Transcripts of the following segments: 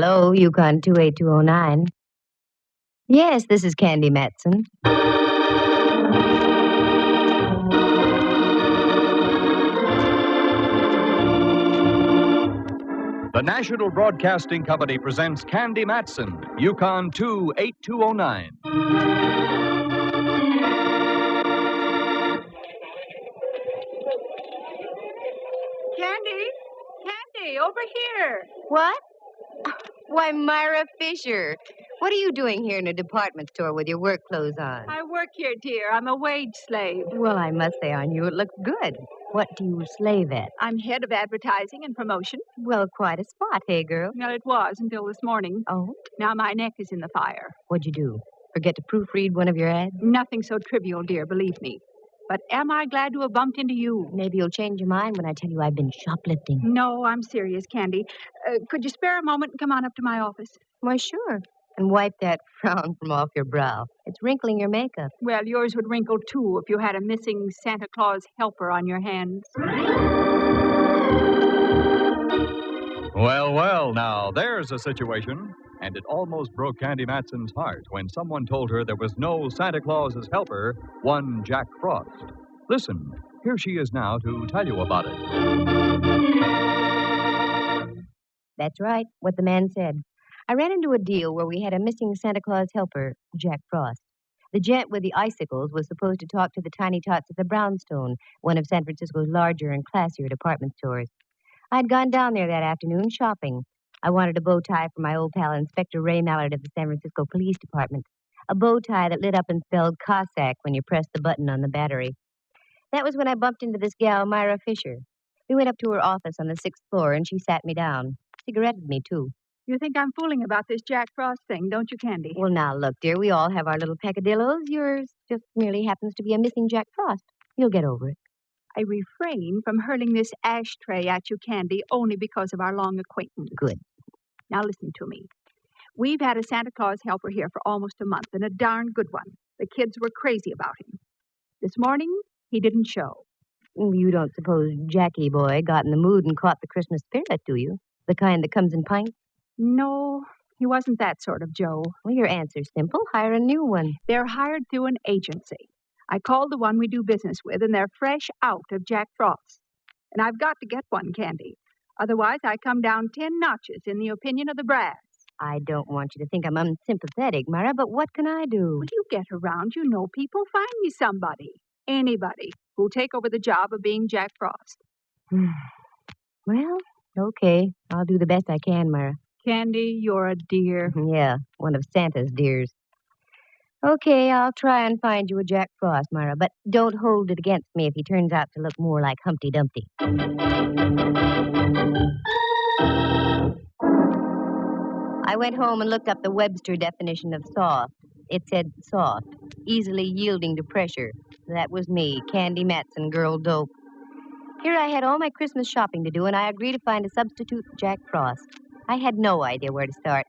Hello, YUkon 28209. Yes, this is Candy Matson. The National Broadcasting Company presents Candy Matson, YUkon 28209. Candy, over here. What? Why, Myra Fisher. What are you doing here in a department store with your work clothes on? I work here, dear. I'm a wage slave. Well, I must say on you it looks good. What do you slave at? I'm head of advertising and promotion. Well, quite a spot, hey, girl? Well, it was until this morning. Oh? Now my neck is in the fire. What'd you do? Forget to proofread one of your ads? Nothing so trivial, dear, believe me. But am I glad to have bumped into you? Maybe you'll change your mind when I tell you I've been shoplifting. No, I'm serious, Candy. Could you spare a moment and come on up to my office? Why, sure. And wipe that frown from off your brow. It's wrinkling your makeup. Well, yours would wrinkle, too, if you had a missing Santa Claus helper on your hands. Well, now, there's a situation. And it almost broke Candy Matson's heart when someone told her there was no Santa Claus's helper, one Jack Frost. Listen, here she is now to tell you about it. That's right, what the man said. I ran into a deal where we had a missing Santa Claus helper, Jack Frost. The gent with the icicles was supposed to talk to the tiny tots at the Brownstone, one of San Francisco's larger and classier department stores. I'd gone down there that afternoon shopping. I wanted a bow tie for my old pal, Inspector Ray Mallard of the San Francisco Police Department. A bow tie that lit up and spelled Cossack when you pressed the button on the battery. That was when I bumped into this gal, Myra Fisher. We went up to her office on the 6th floor, and she sat me down. Cigaretted me, too. You think I'm fooling about this Jack Frost thing, don't you, Candy? Well, now, look, dear, we all have our little peccadillos. Yours just merely happens to be a missing Jack Frost. You'll get over it. I refrain from hurling this ashtray at you, Candy, only because of our long acquaintance. Good. Now listen to me. We've had a Santa Claus helper here for almost a month, and a darn good one. The kids were crazy about him. This morning, he didn't show. You don't suppose Jackie boy got in the mood and caught the Christmas spirit, do you? The kind that comes in pints? No, he wasn't that sort of Joe. Well, your answer's simple. Hire a new one. They're hired through an agency. I called the one we do business with, and they're fresh out of Jack Frost. And I've got to get one, Candy. Otherwise, I come down 10 notches in the opinion of the brass. I don't want you to think I'm unsympathetic, Myra, but what can I do? Well, you get around. You know people. Find me somebody. Anybody who'll take over the job of being Jack Frost. Well, okay. I'll do the best I can, Myra. Candy, you're a dear. Yeah, one of Santa's dears. Okay, I'll try and find you a Jack Frost, Myra, but don't hold it against me if he turns out to look more like Humpty Dumpty. I went home and looked up the Webster definition of soft. It said soft, easily yielding to pressure. That was me, Candy Matson, girl dope. Here I had all my Christmas shopping to do, and I agreed to find a substitute for Jack Frost. I had no idea where to start.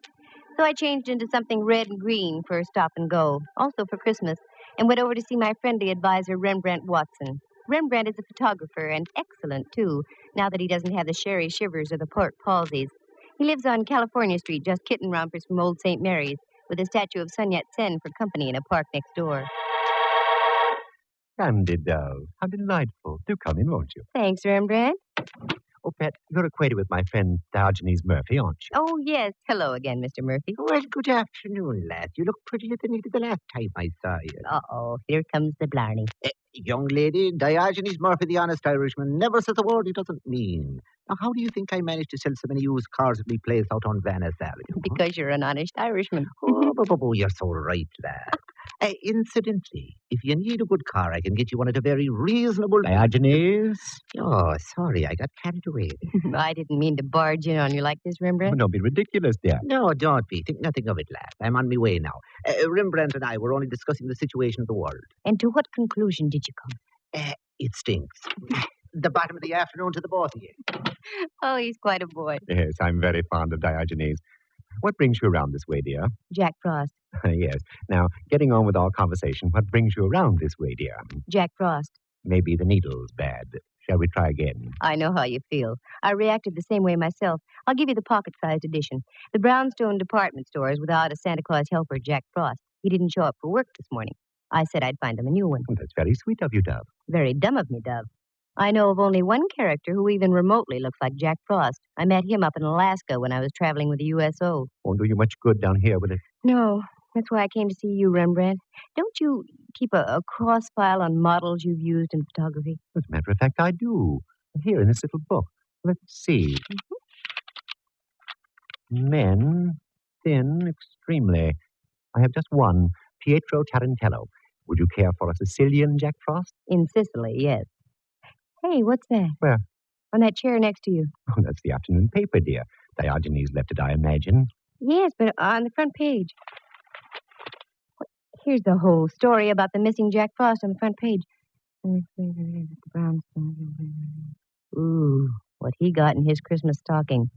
So I changed into something red and green for a stop and go, also for Christmas, and went over to see my friendly advisor, Rembrandt Watson. Rembrandt is a photographer, and excellent, too, now that he doesn't have the sherry shivers or the pork palsies. He lives on California Street, just kitten rompers from Old St. Mary's, with a statue of Sun Yat-sen for company in a park next door. Candy, doll. How delightful. Do come in, won't you? Thanks, Rembrandt. Oh, Pet, you're acquainted with my friend Diogenes Murphy, aren't you? Oh, yes. Hello again, Mr. Murphy. Well, good afternoon, lad. You look prettier than you did the last time I saw you. Uh-oh, here comes the blarney. Young lady, Diogenes Murphy, the honest Irishman, never says a word he doesn't mean. Now, how do you think I managed to sell so many used cars at my place out on Van Ness Avenue? Because you're an honest Irishman. Oh, you're so right, lad. Incidentally, if you need a good car, I can get you one at a very reasonable... Diogenes? Oh, sorry, I got carried away. I didn't mean to barge in on you like this, Rembrandt. Oh, don't be ridiculous, dear. No, don't be. Think nothing of it, lad. I'm on my way now. Rembrandt and I were only discussing the situation of the world. And to what conclusion did you come? It stinks. The bottom of the afternoon to the both of you. Oh, he's quite a boy. Yes, I'm very fond of Diogenes. What brings you around this way, dear? Jack Frost. Yes. Now, getting on with our conversation, what brings you around this way, dear? Jack Frost. Maybe the needle's bad. Shall we try again? I know how you feel. I reacted the same way myself. I'll give you the pocket-sized edition. The Brownstone department store is without a Santa Claus helper, Jack Frost. He didn't show up for work this morning. I said I'd find him a new one. Well, that's very sweet of you, Dove. Very dumb of me, Dove. I know of only one character who even remotely looks like Jack Frost. I met him up in Alaska when I was traveling with the USO. Won't do you much good down here, will it? No, that's why I came to see you, Rembrandt. Don't you keep a cross file on models you've used in photography? As a matter of fact, I do. Here in this little book. Let's see. Men, thin, extremely. I have just one, Pietro Tarantello. Would you care for a Sicilian Jack Frost? In Sicily, yes. Hey, what's that? Where? On that chair next to you. Oh, that's the afternoon paper, dear. Diogenes left it, I imagine. Yes, but on the front page. Here's the whole story about the missing Jack Frost on the front page. Ooh, what he got in his Christmas stocking.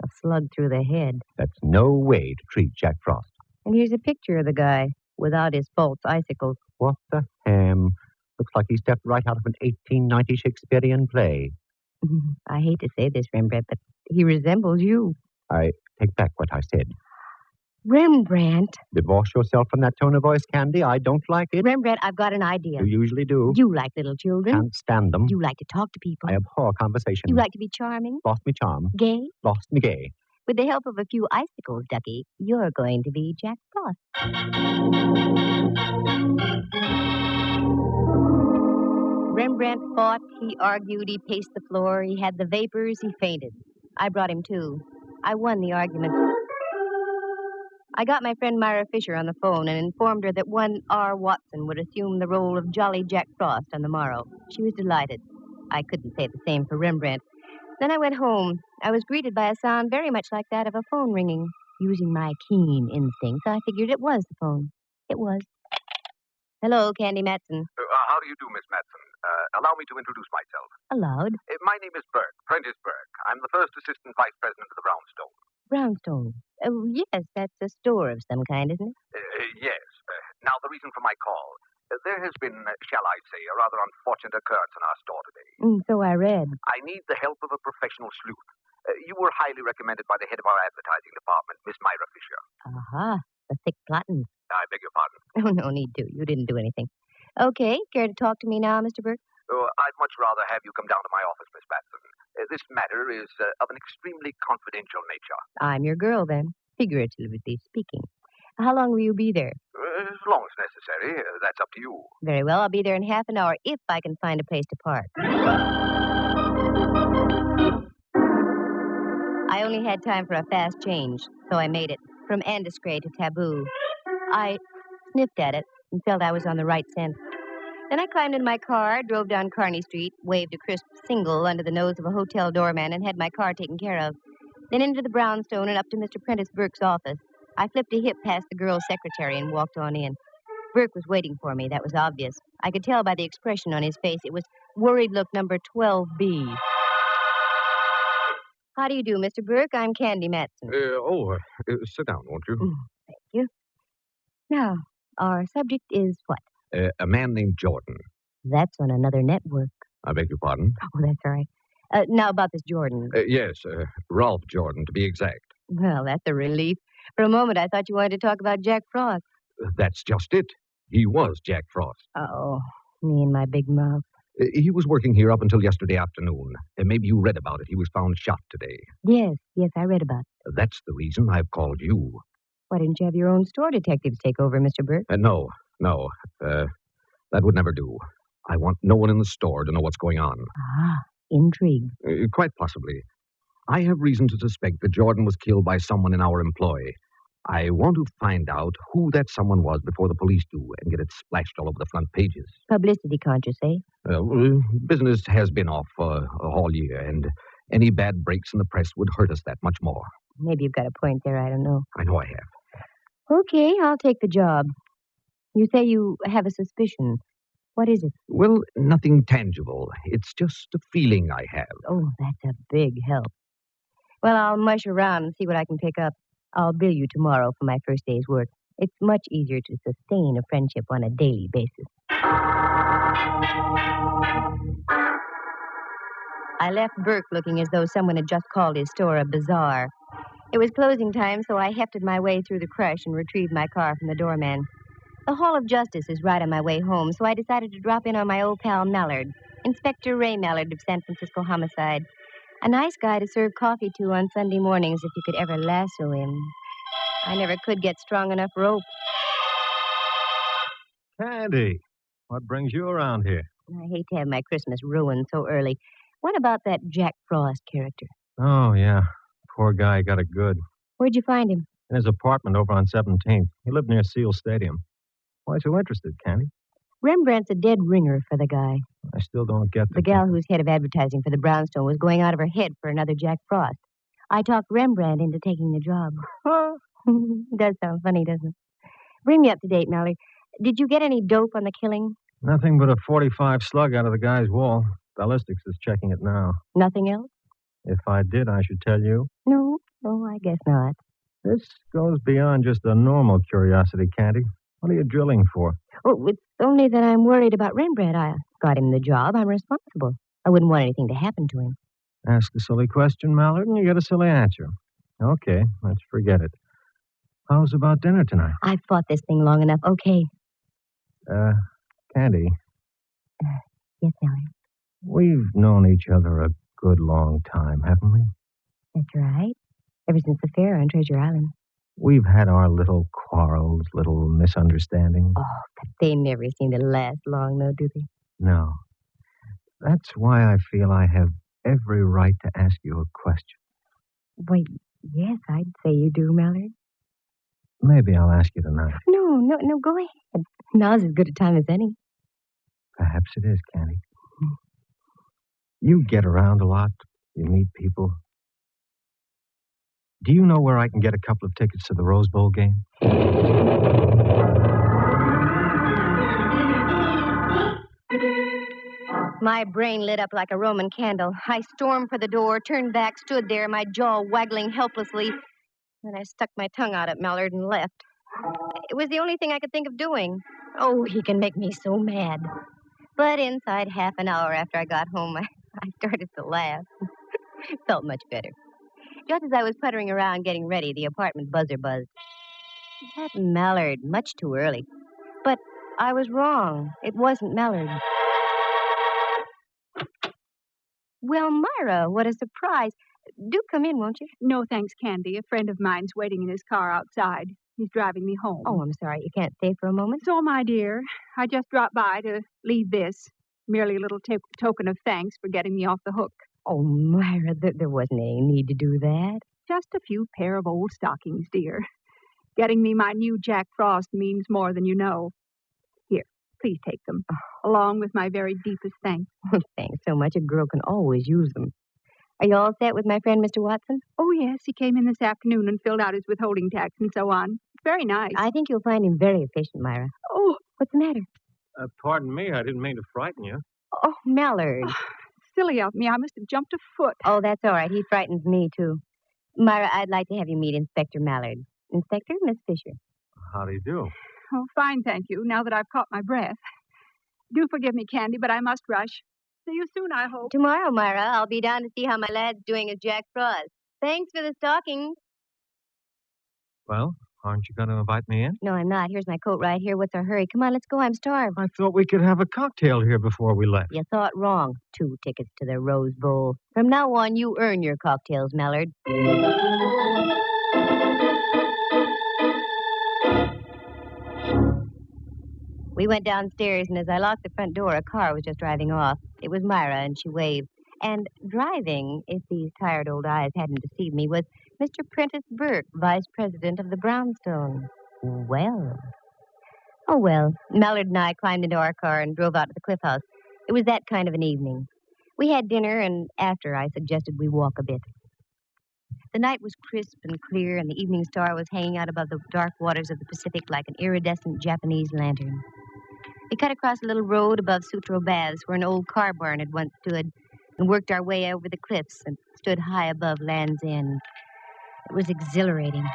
A slug through the head. That's no way to treat Jack Frost. And here's a picture of the guy without his false icicles. What the ham? Looks like he stepped right out of an 1890 Shakespearean play. I hate to say this, Rembrandt, but he resembles you. I take back what I said. Rembrandt. Divorce yourself from that tone of voice, Candy. I don't like it. Rembrandt, I've got an idea. You usually do. You like little children. Can't stand them. You like to talk to people. I abhor conversation. You like to be charming. Lost me charm. Gay. Lost me gay. With the help of a few icicles, Ducky, you're going to be Jack Frost. Rembrandt fought, he argued, he paced the floor, he had the vapors, he fainted. I brought him to. I won the argument. I got my friend Myra Fisher on the phone and informed her that one R. Watson would assume the role of Jolly Jack Frost on the morrow. She was delighted. I couldn't say the same for Rembrandt. Then I went home. I was greeted by a sound very much like that of a phone ringing. Using my keen instincts, I figured it was the phone. It was. Hello, Candy Matson. How do you do, Miss Matson? Allow me to introduce myself. Allowed. My name is Burke, Prentice Burke. I'm the first assistant vice president of the Brownstone. Brownstone. Oh, yes, that's a store of some kind, isn't it? Yes. Now, the reason for my call. There has been, shall I say, a rather unfortunate occurrence in our store today. So I read. I need the help of a professional sleuth. You were highly recommended by the head of our advertising department, Miss Myra Fisher. Aha, the thick plotting. I beg your pardon. Oh, no need to. You didn't do anything. Okay, care to talk to me now, Mr. Burke? I'd much rather have you come down to my office, Miss Matson. This matter is of an extremely confidential nature. I'm your girl, then, figuratively speaking. How long will you be there? As long as necessary. That's up to you. Very well, I'll be there in half an hour if I can find a place to park. I only had time for a fast change, so I made it from Andescray to Taboo. I sniffed at it and felt I was on the right scent. Then I climbed in my car, drove down Kearney Street, waved a crisp single under the nose of a hotel doorman, and had my car taken care of. Then into the Brownstone and up to Mr. Prentice Burke's office. I flipped a hip past the girl's secretary and walked on in. Burke was waiting for me. That was obvious. I could tell by the expression on his face. It was worried look number 12B. How do you do, Mr. Burke? I'm Candy Matson. Sit down, won't you? Thank you. Now, our subject is what? A man named Jordan. That's on another network. I beg your pardon? Oh, that's all right. Now about this Jordan. Yes, Ralph Jordan, to be exact. Well, that's a relief. For a moment, I thought you wanted to talk about Jack Frost. That's just it. He was Jack Frost. Oh, me and my big mouth. He was working here up until yesterday afternoon. Maybe you read about it. He was found shot today. Yes, I read about it. That's the reason I've called you. Why didn't you have your own store detectives take over, Mr. Burke? No. That would never do. I want no one in the store to know what's going on. Ah, intrigue. Quite possibly. I have reason to suspect that Jordan was killed by someone in our employ. I want to find out who that someone was before the police do and get it splashed all over the front pages. Publicity, can't you say? Business has been off all year, and any bad breaks in the press would hurt us that much more. Maybe you've got a point there, I don't know. I know I have. Okay, I'll take the job. You say you have a suspicion. What is it? Well, nothing tangible. It's just a feeling I have. Oh, that's a big help. Well, I'll mush around and see what I can pick up. I'll bill you tomorrow for my first day's work. It's much easier to sustain a friendship on a daily basis. I left Burke looking as though someone had just called his store a bazaar. It was closing time, so I hefted my way through the crush and retrieved my car from the doorman. The Hall of Justice is right on my way home, so I decided to drop in on my old pal Mallard, Inspector Ray Mallard of San Francisco Homicide. A nice guy to serve coffee to on Sunday mornings if you could ever lasso him. I never could get strong enough rope. Candy, what brings you around here? I hate to have my Christmas ruined so early. What about that Jack Frost character? Oh, yeah. Poor guy got it good. Where'd you find him? In his apartment over on 17th. He lived near Seal Stadium. Why so interested, Candy? Rembrandt's a dead ringer for the guy. I still don't get The gal who's head of advertising for the Brownstone was going out of her head for another Jack Frost. I talked Rembrandt into taking the job. Does sound funny, doesn't it? Bring me up to date, Mallard. Did you get any dope on the killing? Nothing but a .45 slug out of the guy's wall. Ballistics is checking it now. Nothing else? If I did, I should tell you. No. Oh, I guess not. This goes beyond just a normal curiosity, Candy. What are you drilling for? Oh, it's only that I'm worried about Rembrandt. I got him the job. I'm responsible. I wouldn't want anything to happen to him. Ask a silly question, Mallard, and you get a silly answer. Okay, let's forget it. How's about dinner tonight? I've fought this thing long enough. Okay. Candy. Yes, Mallard. We've known each other a good long time, haven't we? That's right. Ever since the fair on Treasure Island. We've had our little quarrels, little misunderstandings. Oh, but they never seem to last long, though, do they? No. That's why I feel I have every right to ask you a question. Wait, yes, I'd say you do, Mallard. Maybe I'll ask you tonight. No, go ahead. Now's as good a time as any. Perhaps it is, Candy. You get around a lot. You meet people. Do you know where I can get a couple of tickets to the Rose Bowl game? My brain lit up like a Roman candle. I stormed for the door, turned back, stood there, my jaw waggling helplessly. Then I stuck my tongue out at Mallard and left. It was the only thing I could think of doing. Oh, he can make me so mad. But inside half an hour after I got home, I started to laugh. Felt much better. Just as I was puttering around getting ready, the apartment buzzer buzzed. That Mallard, much too early. But I was wrong. It wasn't Mallard. Well, Myra, what a surprise. Do come in, won't you? No, thanks, Candy. A friend of mine's waiting in his car outside. He's driving me home. Oh, I'm sorry. You can't stay for a moment? So, my dear, I just dropped by to leave this. Merely a little token of thanks for getting me off the hook. Oh, Myra, there wasn't any need to do that. Just a few pair of old stockings, dear. Getting me my new Jack Frost means more than you know. Here, please take them, along with my very deepest thanks. Thanks so much. A girl can always use them. Are you all set with my friend, Mr. Watson? Oh, yes. He came in this afternoon and filled out his withholding tax and so on. Very nice. I think you'll find him very efficient, Myra. Oh. What's the matter? Pardon me. I didn't mean to frighten you. Oh, Mallard. Silly of me. I must have jumped a foot. Oh, that's all right. He frightens me, too. Myra, I'd like to have you meet Inspector Mallard. Inspector, Miss Fisher. How do you do? Oh, fine, thank you, now that I've caught my breath. Do forgive me, Candy, but I must rush. See you soon, I hope. Tomorrow, Myra, I'll be down to see how my lad's doing as Jack Frost. Thanks for the stockings. Well, aren't you going to invite me in? No, I'm not. Here's my coat right here. What's our hurry? Come on, let's go. I'm starved. I thought we could have a cocktail here before we left. You thought wrong. 2 tickets to the Rose Bowl. From now on, you earn your cocktails, Mallard. We went downstairs, and as I locked the front door, a car was just driving off. It was Myra, and she waved. And driving, if these tired old eyes hadn't deceived me, was Mr. Prentice Burke, vice president of the Brownstone. Well. Oh, well. Mallard and I climbed into our car and drove out to the Cliff House. It was that kind of an evening. We had dinner, and after, I suggested we walk a bit. The night was crisp and clear, and the evening star was hanging out above the dark waters of the Pacific like an iridescent Japanese lantern. We cut across a little road above Sutro Baths, where an old car barn had once stood, and worked our way over the cliffs and stood high above Land's End. It was exhilarating.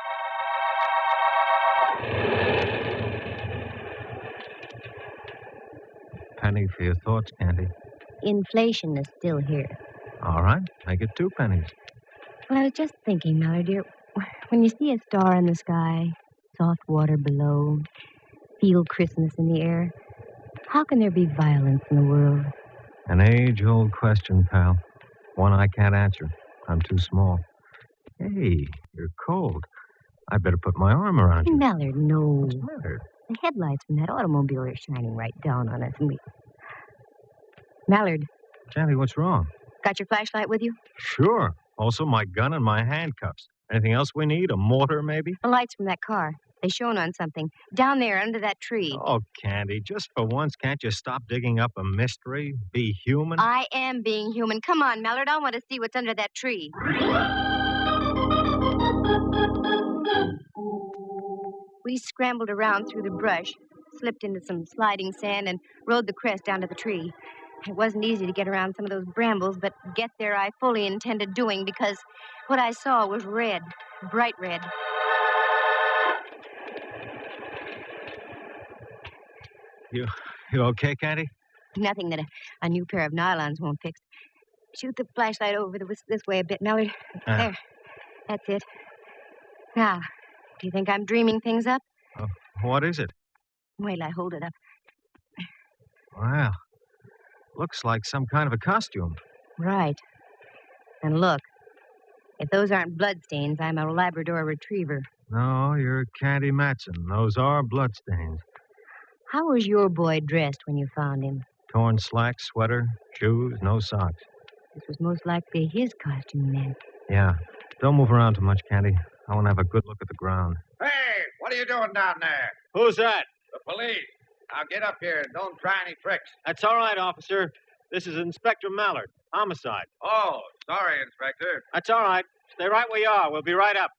Penny for your thoughts, Candy. Inflation is still here. All right, make it 2 pennies. Well, I was just thinking, Mallard, dear, when you see a star in the sky, soft water below, feel Christmas in the air, how can there be violence in the world? An age-old question, pal. One I can't answer. I'm too small. Hey, you're cold. I'd better put my arm around you. Mallard, no. What's the matter? The headlights from that automobile are shining right down on us, and we... Mallard, Candy, what's wrong? got your flashlight with you? Sure. Also my gun and my handcuffs. Anything else we need? A mortar, maybe? The lights from that car. They shone on something. Down there, under that tree. Oh, Candy, just for once, can't you stop digging up a mystery? Be human? I am being human. Come on, Mallard. I want to see what's under that tree. We scrambled around through the brush, slipped into some sliding sand, and rode the crest down to the tree. It wasn't easy to get around some of those brambles, but get there I fully intended doing because what I saw was red, bright red. You okay, Candy? Nothing that a new pair of nylons won't fix. Shoot the flashlight over this way a bit, Mallard. There. That's it. Now, do you think I'm dreaming things up? What is it? Wait till I hold it up. Well, looks like some kind of a costume. Right. And look, if those aren't bloodstains, I'm a Labrador retriever. No, you're Candy Matson. Those are bloodstains. How was your boy dressed when you found him? Torn slacks, sweater, shoes, no socks. This was most likely his costume then. Yeah. Don't move around too much, Candy. I want to have a good look at the ground. Hey, what are you doing down there? Who's that? The police. Now get up here and don't try any tricks. That's all right, officer. This is Inspector Mallard. Homicide. Oh, sorry, Inspector. That's all right. Stay right where you are. We'll be right up.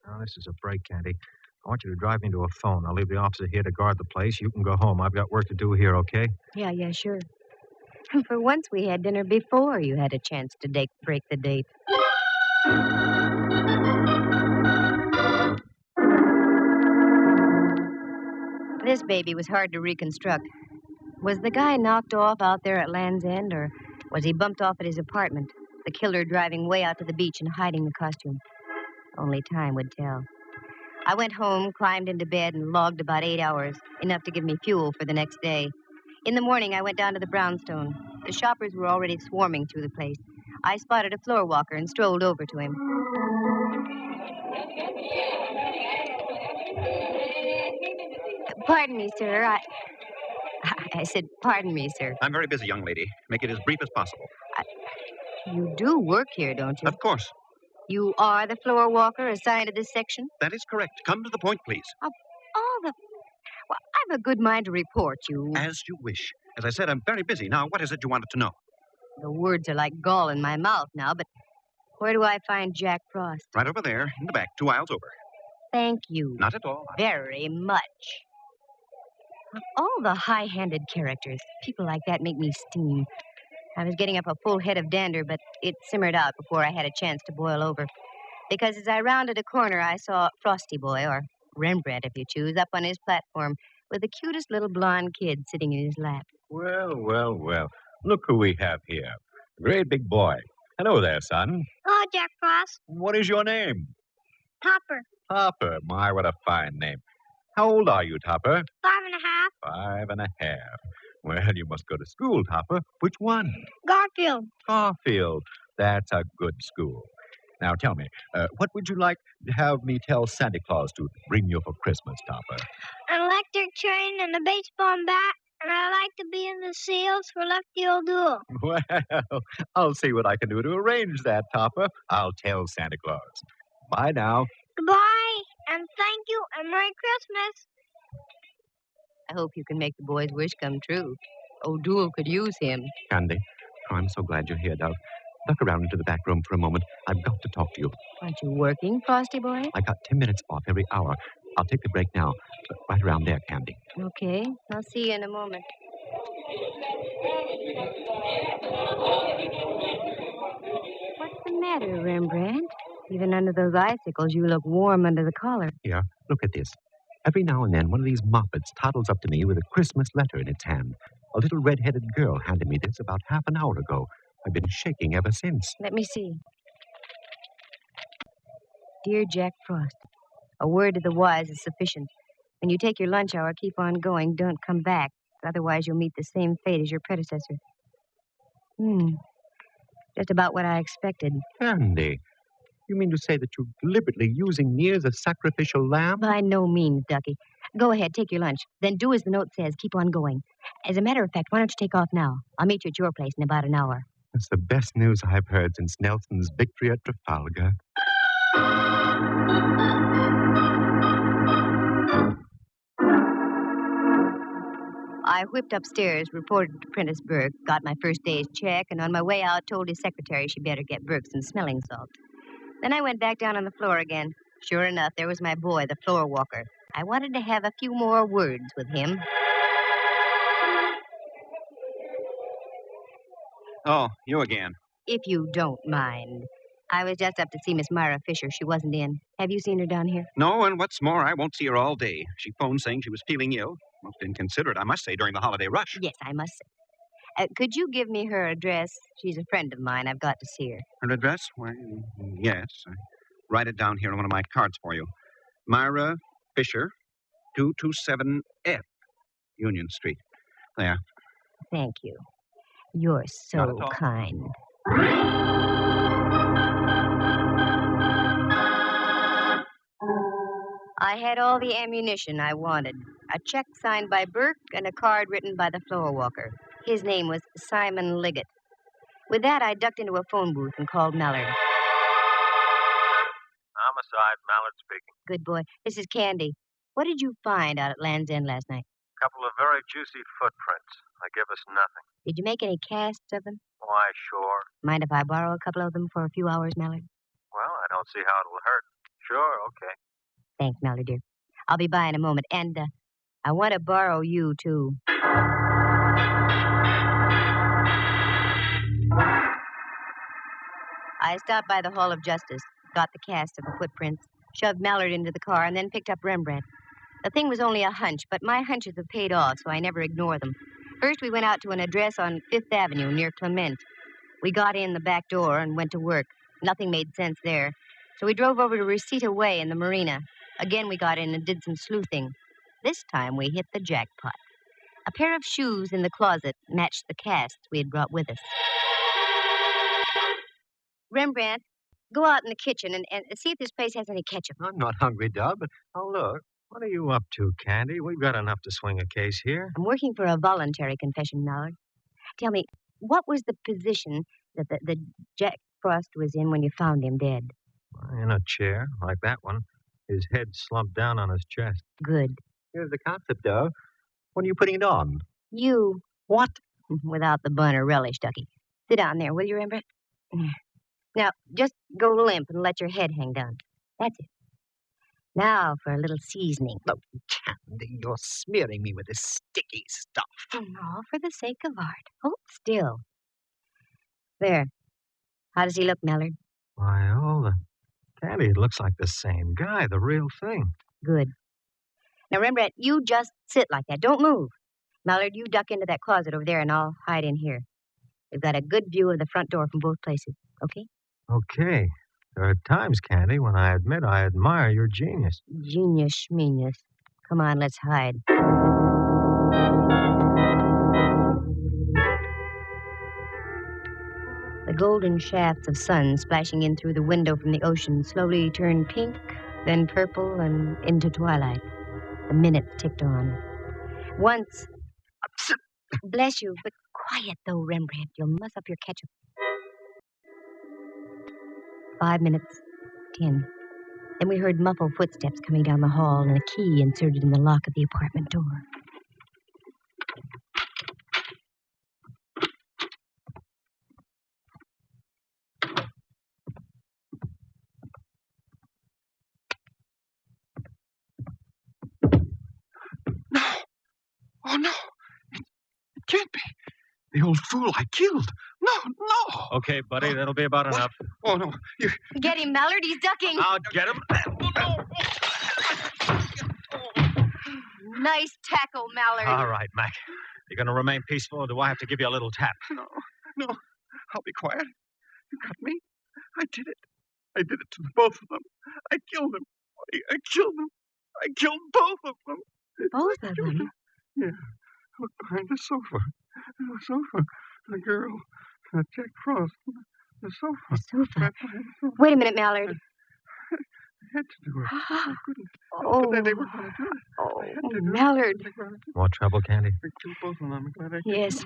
Now, this is a break, Candy. I want you to drive me to a phone. I'll leave the officer here to guard the place. You can go home. I've got work to do here, okay? Yeah, sure. For once we had dinner before you had a chance to break the date. This baby was hard to reconstruct. Was the guy knocked off out there at Land's End, or was he bumped off at his apartment, the killer driving way out to the beach and hiding the costume? Only time would tell. I went home, climbed into bed, and logged about 8 hours, enough to give me fuel for the next day. In the morning, I went down to the brownstone. The shoppers were already swarming through the place. I spotted a floor walker and strolled over to him. Pardon me, sir. I said, pardon me, sir. I'm very busy, young lady. Make it as brief as possible. You do work here, don't you? Of course. You are the floor walker assigned to this section? That is correct. Come to the point, please. Well, I've a good mind to report you. As you wish. As I said, I'm very busy. Now, what is it you wanted to know? The words are like gall in my mouth now, but where do I find Jack Frost? Right over there, in the back, 2 aisles over. Thank you. Not at all. Very much. Of all the high-handed characters, people like that make me steam. I was getting up a full head of dander, but it simmered out before I had a chance to boil over. Because as I rounded a corner, I saw Frosty Boy, or Rembrandt, if you choose, up on his platform with the cutest little blonde kid sitting in his lap. Well, well, well. Look who we have here. A great big boy. Hello there, son. Hello, Jack Frost. What is your name? Topper. Topper. My, what a fine name. How old are you, Topper? 5.5. 5.5. Well, you must go to school, Topper. Which one? Garfield. Garfield. That's a good school. Now, tell me, what would you like to have me tell Santa Claus to bring you for Christmas, Topper? An electric train and a baseball bat, and I like to be in the seals for Lefty O'Doul. Well, I'll see what I can do to arrange that, Topper. I'll tell Santa Claus. Bye now. Goodbye, and thank you, and Merry Christmas. I hope you can make the boy's wish come true. O'Doul could use him. Candy, I'm so glad you're here, Dove. Duck around into the back room for a moment. I've got to talk to you. Aren't you working, Frosty Boy? I got 10 minutes off every hour. I'll take the break now. Right around there, Candy. Okay, I'll see you in a moment. What's the matter, Rembrandt? Even under those icicles, you look warm under the collar. Here, look at this. Every now and then, one of these moppets toddles up to me with a Christmas letter in its hand. A little red-headed girl handed me this about half an hour ago. I've been shaking ever since. Let me see. Dear Jack Frost, a word to the wise is sufficient. When you take your lunch hour, keep on going. Don't come back. Otherwise, you'll meet the same fate as your predecessor. Just about what I expected. Candy, you mean to say that you're deliberately using me as a sacrificial lamb? By no means, Ducky. Go ahead, take your lunch. Then do as the note says. Keep on going. As a matter of fact, why don't you take off now? I'll meet you at your place in about an hour. That's the best news I've heard since Nelson's victory at Trafalgar. I whipped upstairs, reported to Prentice Burke, got my first day's check, and on my way out told his secretary she better get Burke some smelling salts. Then I went back down on the floor again. Sure enough, there was my boy, the floor walker. I wanted to have a few more words with him. Oh, you again. If you don't mind. I was just up to see Miss Myra Fisher. She wasn't in. Have you seen her down here? No, and what's more, I won't see her all day. She phoned saying she was feeling ill. Most inconsiderate, I must say, during the holiday rush. Yes, I must say. Could you give me her address? She's a friend of mine. I've got to see her. Her address? Why, yes. I write it down here on one of my cards for you. Myra Fisher, 227F, Union Street. There. Thank you. You're so kind. I had all the ammunition I wanted. A check signed by Burke and a card written by the floor walker. His name was Simon Liggett. With that, I ducked into a phone booth and called Mallard. Homicide, Mallard speaking. Good boy. This is Candy. What did you find out at Land's End last night? A couple of very juicy footprints. They give us nothing. Did you make any casts of them? Why, sure. Mind if I borrow a couple of them for a few hours, Mallard? Well, I don't see how it'll hurt. Sure, okay. Thanks, Mallard, dear. I'll be by in a moment. And I want to borrow you, too. I stopped by the Hall of Justice, got the cast of the footprints, shoved Mallard into the car, and then picked up Rembrandt. The thing was only a hunch, but my hunches have paid off, so I never ignore them. First, we went out to an address on 5th Avenue near Clement. We got in the back door and went to work. Nothing made sense there. So we drove over to Reseda Way in the marina. Again, we got in and did some sleuthing. This time, we hit the jackpot. A pair of shoes in the closet matched the casts we had brought with us. Rembrandt, go out in the kitchen and see if this place has any ketchup. I'm not hungry, Dub, but I'll look. What are you up to, Candy? We've got enough to swing a case here. I'm working for a voluntary confession, Mallard. Tell me, what was the position that the Jack Frost was in when you found him dead? In a chair, like that one. His head slumped down on his chest. Good. Here's the concept, Dove. When are you putting it on? You. What? Without the bun or relish, Ducky. Sit down there, will you, Rembrandt? Now, just go limp and let your head hang down. That's it. Now for a little seasoning. Oh, Candy, you're smearing me with this sticky stuff. All for the sake of art. Hold still. There. How does he look, Mallard? Why, Candy, it looks like the same guy, the real thing. Good. Now, Rembrandt, you just sit like that. Don't move. Mallard, you duck into that closet over there, and I'll hide in here. We've got a good view of the front door from both places, okay? Okay. There are times, Candy, when I admit I admire your genius. Genius, schmenius. Come on, let's hide. The golden shafts of sun splashing in through the window from the ocean slowly turned pink, then purple, and into twilight. The minutes ticked on. Once... Bless you, but quiet, though, Rembrandt. You'll muss up your ketchup. 5 minutes, 10. Then we heard muffled footsteps coming down the hall and a key inserted in the lock of the apartment door. No. Oh, no. It can't be. The old fool I killed. No. Okay, buddy, that'll be about enough. Oh, no. Get him, Mallard. He's ducking. I'll get him. Nice tackle, Mallard. All right, Mac. You're going to remain peaceful, or do I have to give you a little tap? No. I'll be quiet. You got me. I did it. I did it to both of them. I killed them. I killed them. I killed both of them. Both of them? Yeah. Look behind the sofa. The sofa. The girl. Jack Frost. The sofa. The sofa? Right behind the sofa. Wait a minute, Mallard. I had to do it. I couldn't. Oh. But they were going to do it. Oh, Mallard. More trouble, Candy? I killed both of them. I'm glad I did. Yes.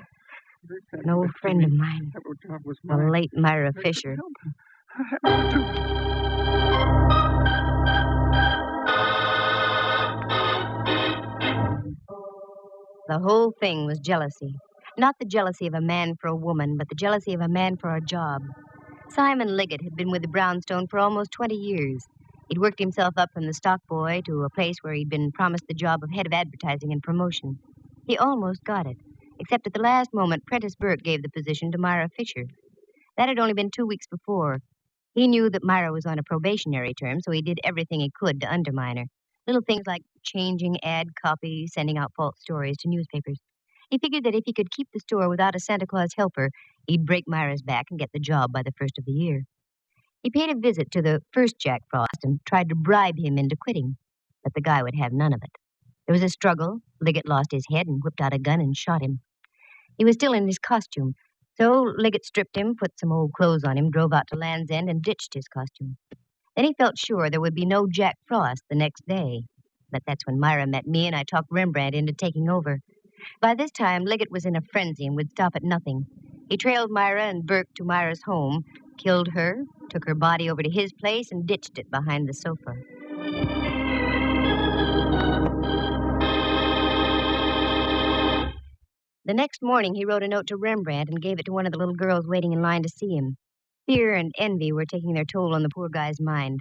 An old friend of mine. That job was The mine. late Myra Fisher. I had to. The whole thing was jealousy. Not the jealousy of a man for a woman, but the jealousy of a man for a job. Simon Liggett had been with the Brownstone for almost 20 years. He'd worked himself up from the stock boy to a place where he'd been promised the job of head of advertising and promotion. He almost got it, except at the last moment, Prentice Burke gave the position to Myra Fisher. That had only been 2 weeks before. He knew that Myra was on a probationary term, so he did everything he could to undermine her. Little things like changing ad copy, sending out false stories to newspapers. He figured that if he could keep the store without a Santa Claus helper, he'd break Myra's back and get the job by the first of the year. He paid a visit to the first Jack Frost and tried to bribe him into quitting, but the guy would have none of it. There was a struggle. Liggett lost his head and whipped out a gun and shot him. He was still in his costume, so Liggett stripped him, put some old clothes on him, drove out to Land's End, and ditched his costume. Then he felt sure there would be no Jack Frost the next day. But that's when Myra met me, and I talked Rembrandt into taking over. By this time, Liggett was in a frenzy and would stop at nothing. He trailed Myra and Burke to Myra's home, killed her, took her body over to his place, and ditched it behind the sofa. The next morning, he wrote a note to Rembrandt and gave it to one of the little girls waiting in line to see him. Fear and envy were taking their toll on the poor guy's mind.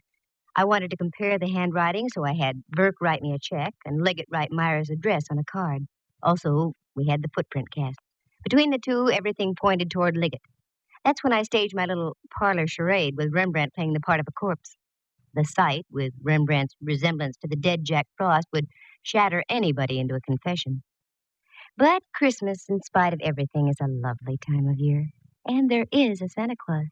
I wanted to compare the handwriting, so I had Burke write me a check and Liggett write Myra's address on a card. Also, we had the footprint cast. Between the two, everything pointed toward Liggett. That's when I staged my little parlor charade with Rembrandt playing the part of a corpse. The sight, with Rembrandt's resemblance to the dead Jack Frost, would shatter anybody into a confession. But Christmas, in spite of everything, is a lovely time of year. And there is a Santa Claus.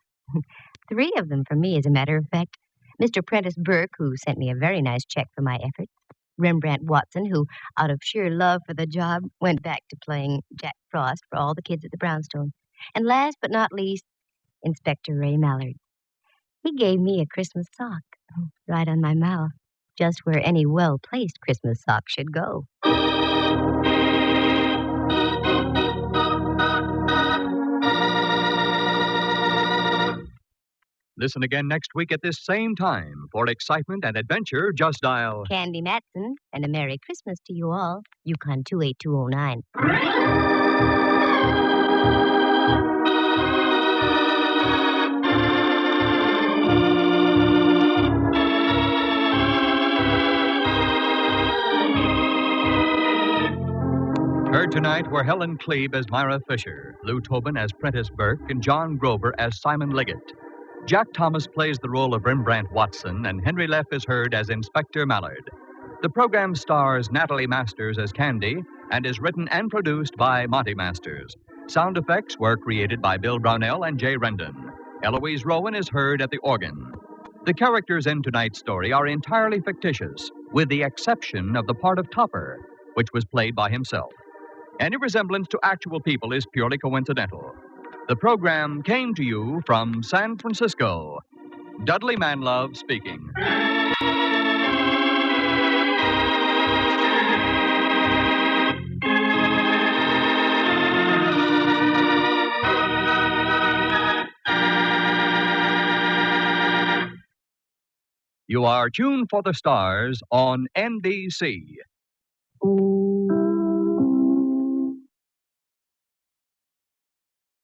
3 of them for me, as a matter of fact. Mr. Prentice Burke, who sent me a very nice check for my efforts. Rembrandt Watson, who, out of sheer love for the job, went back to playing Jack Frost for all the kids at the Brownstone. And last but not least, Inspector Ray Mallard. He gave me a Christmas sock, right on my mouth, just where any well-placed Christmas sock should go. Listen again next week at this same time. For excitement and adventure, just dial Candy Matson, and a Merry Christmas to you all. YUkon 28209. Heard tonight were Helen Klebe as Myra Fisher, Lou Tobin as Prentice Burke, and John Grover as Simon Liggett. Jack Thomas plays the role of Rembrandt Watson, and Henry Leff is heard as Inspector Mallard. The program stars Natalie Masters as Candy and is written and produced by Monty Masters. Sound effects were created by Bill Brownell and Jay Rendon. Eloise Rowan is heard at the organ. The characters in tonight's story are entirely fictitious, with the exception of the part of Topper, which was played by himself. Any resemblance to actual people is purely coincidental. The program came to you from San Francisco. Dudley Manlove speaking. You are tuned for the stars on NBC. Ooh.